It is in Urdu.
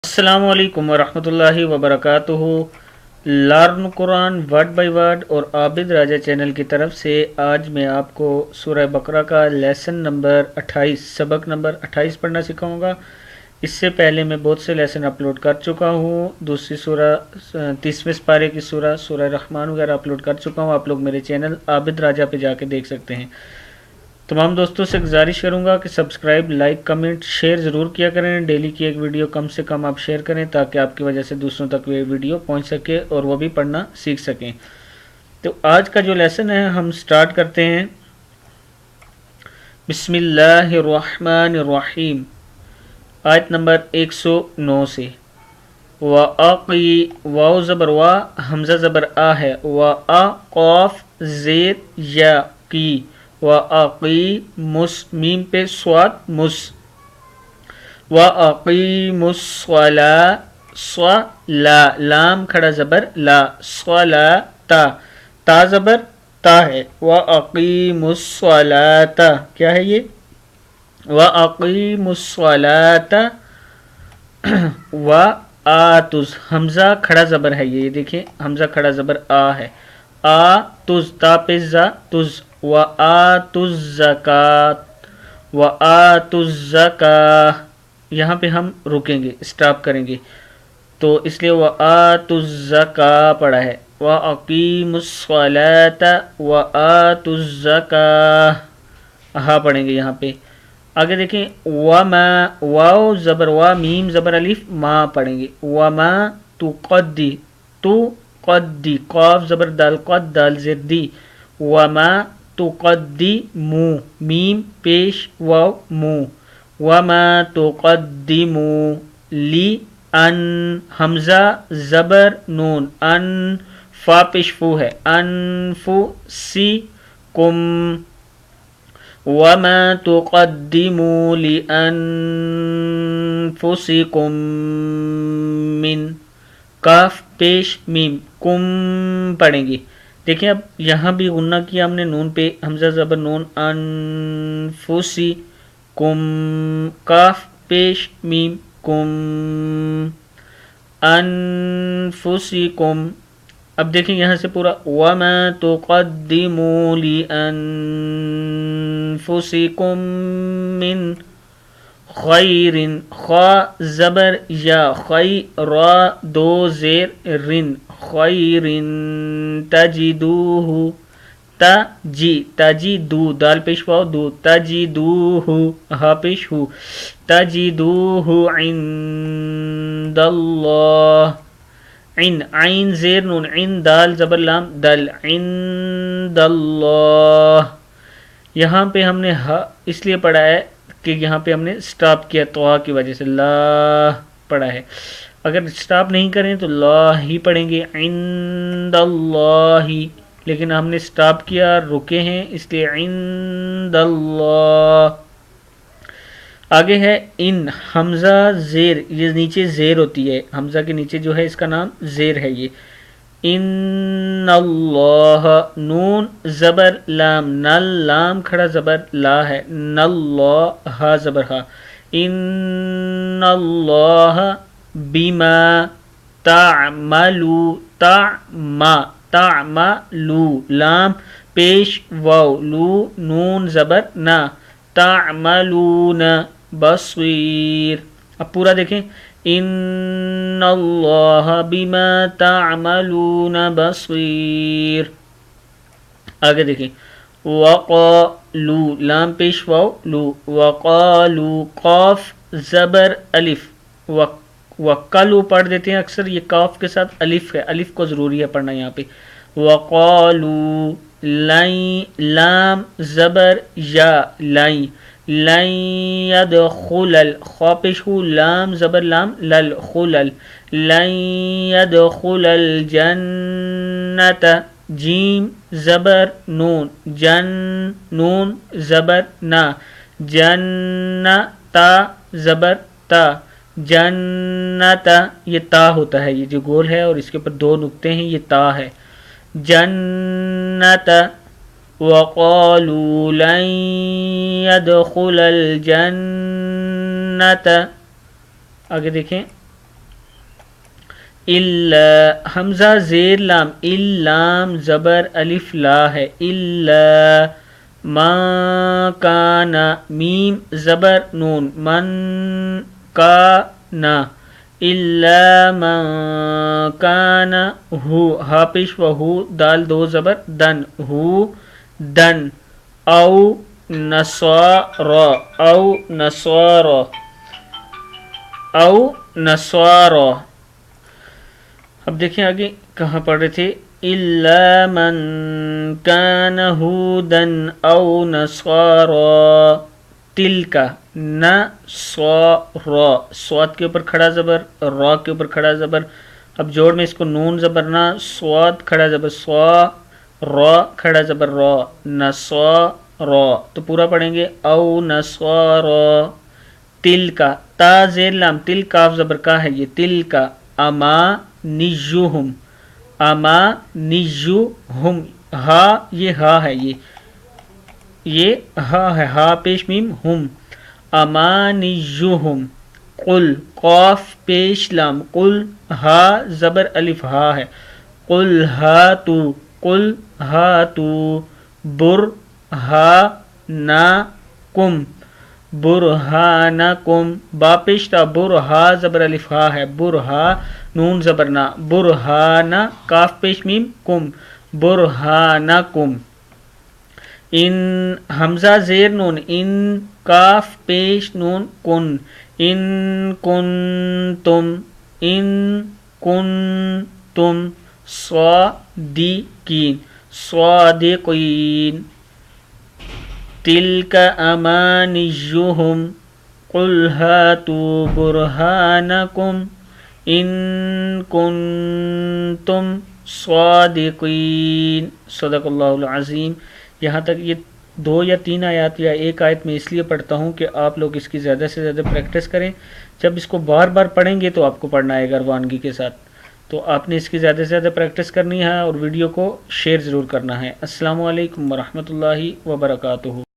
السلام علیکم ورحمۃ اللہ وبرکاتہ۔ Learn Quran word by word اور عابد راجہ چینل کی طرف سے آج میں آپ کو سورہ بقرہ کا لیسن نمبر 28 سبق نمبر 28 پڑھنا سکھاؤں گا۔ اس سے پہلے میں بہت سے لیسن اپلوڈ کر چکا ہوں، دوسری سورہ 30ویں پارے کی سورہ رحمان وغیرہ اپلوڈ کر چکا ہوں، آپ لوگ میرے چینل عابد راجہ پہ جا کے دیکھ سکتے ہیں۔ تمام دوستوں سے گزارش کروں گا کہ سبسکرائب، لائک، کمنٹ، شیئر ضرور کیا کریں۔ ڈیلی کی ایک ویڈیو کم سے کم آپ شیئر کریں تاکہ آپ کی وجہ سے دوسروں تک یہ ویڈیو پہنچ سکے اور وہ بھی پڑھنا سیکھ سکیں۔ تو آج کا جو لیسن ہے ہم سٹارٹ کرتے ہیں۔ بسم اللہ الرحمن الرحیم، آیت نمبر 109 سے۔ وَأَقِی، واو زبر وا، حمزہ زبر آ ہے، وَأَ قاف زیر یا کی، وَأَقِی مس میم پہ سواد مس، وَأَقِیمُ الصَّلَاةَ صَلَا لام کھڑا زبر لا، صَلَاةَ تا زبر تا ہے، وَأَقِیمُ الصَّلَاةَ کیا ہے یہ؟ وَأَقِیمُ الصَّلَاةَ وَآتُز حمزہ کھڑا زبر ہے، یہ دیکھیں حمزہ کھڑا زبر آ ہے، آتُز تا پہ زا تز، وَآتُ الزَّکَاةَ وَآتُ الزَّکَاةَ یہاں پہ ہم رکیں گے، اسٹاپ کریں گے، تو اس لیے وَآتُ الزَّکَاةَ پڑھا ہے، وَأَقِیمُ الصَّلَاةَ وَآتُ الزَّکَاةَ ہاں پڑھیں گے یہاں پہ۔ آگے دیکھیں وَمَا واو زبر وا میم زبر الف ما پڑھیں گے، وَمَا تُقَدِّ تو قدی قاف زبر دال قد دال زیر دی، وَمَا تُقَدِّمُ میم پیش واو مو، وَمَا تُقَدِّمُوا لِأَن حمزہ زبر نون ان فا پیش فو ہے، انفسکم، وَمَا تُقَدِّمُوا لِأَنفُسِكُم من کاف پیش میم کم پڑھیں گے۔ دیکھیں اب یہاں بھی غنہ کیا ہم نے نون پہ، حمزہ زبر نون انفسی کم، کاف پیش میم کم انفسکم۔ اب دیکھیں یہاں سے پورا وَمَا تُقَدِّمُوا لِأَنفُسِكُم مِّن خَيْرٍ خا زبر یا خی را دو زیر رن، خَيْرٍ تَجِدُوهُ تجی تجیدو دال پیش واو دو، تجیدوہ ہا پیش ہو، تجیدوہ عند اللہ، عین عین زیر نون عین دال زبر لام دل، عند اللہ۔ یہاں پہ ہم نے ہا اس لیے پڑھا ہے کہ یہاں پہ ہم نے سٹاپ کیا تو کی وجہ سے لا پڑھا ہے، اگر سٹاپ نہیں کریں تو لا ہی پڑھیں گے، عند اللہ، لیکن ہم نے سٹاپ کیا رکے ہیں اس لیے عند اللہ۔ آگے ہے ان حمزہ زیر، یہ نیچے زیر ہوتی ہے، حمزہ کے نیچے جو ہے اس کا نام زیر ہے، یہ ان اللہ نون زبر لام نل لام کھڑا زبر لا ہے، ناللہ ہا زبر ہا، ان اللہ بما تعملو تعملو لام پیش واو لو نون زبر نا، تعملون بصیر۔ اب پورا دیکھیں ان اللہ بما تعملون بصیر۔ آگے دیکھیں وقالو لام پیش واو لو، وقالو قاف زبر الف، وقالو پڑھ دیتے ہیں اکثر، یہ کاف کے ساتھ الف ہے، الف کو ضروری ہے پڑھنا یہاں پہ، وقالو لام زبر یا لائیں، لن يدخل خا پیش ہو لام زبر لام لل خلل، لن يدخل الجنت جیم زبر نون جن نون زبر نا، جنتا زبر تا، جنت یہ تا ہوتا ہے، یہ جو گول ہے اور اس کے اوپر دو نقطے ہیں یہ تا ہے، جنت وَقَالُوا لَن يَدْخُلَ الْجَنَّةَ، آگے دیکھیں الا حمزہ زیر لام، اللام زبر الف لا ہے، الا ما کانا میم زبر نون، من کانا، الا من کانا ہو، ہا پیش و ہو، دال دو زبر دن، ہو دن، او نصارا، او نصارا، او نصارا۔ اب دیکھیں آگے کہاں پڑھ رہے تھے، الا من کان ہودا او نصارا، تلکا نصارا، صاد کے اوپر کھڑا زبر، را کے اوپر کھڑا زبر، اب جوڑ میں اس کو نون زبر نہ، صاد کھڑا زبر سوا، را کھڑا زبر را، نصارا، تو پورا پڑھیں گے او نصارا، تلکا، تا زیر لام، تل کاف زبر کا ہے یہ، تلکا اما نجوہم، اما نجوہم، ہا یہ ہا ہے، یہ ہا ہے، ہا پیش میم ہم، اما نجوہم، قل قاف پیش لام، قل ہا زبر الف ہا ہے، قل ہاتو، قل ہاتو، برہانکم، برہانکم، با پیش تا، برہا زبر الف ہا ہے، برہا نون زبر نا، برہانا کاف پیش میم کم، برہانکم، ان حمزہ زیر نون، ان کاف پیش نون کن، ان کنتم، ان کنتم صادقین، صادقین، تلک امانیہم قل ہاتوا برہانکم ان کنتم صادقین۔ صدق اللہ العظیم۔ یہاں تک یہ 2 یا 3 آیات یا ایک آیت میں اس لیے پڑھتا ہوں کہ آپ لوگ اس کی زیادہ سے زیادہ پریکٹس کریں، جب اس کو بار بار پڑھیں گے تو آپ کو پڑھنا آئے گا روانگی کے ساتھ، تو آپ نے اس کی زیادہ سے زیادہ پریکٹس کرنی ہے اور ویڈیو کو شیئر ضرور کرنا ہے۔ السلام علیکم ورحمۃ اللہ وبرکاتہ۔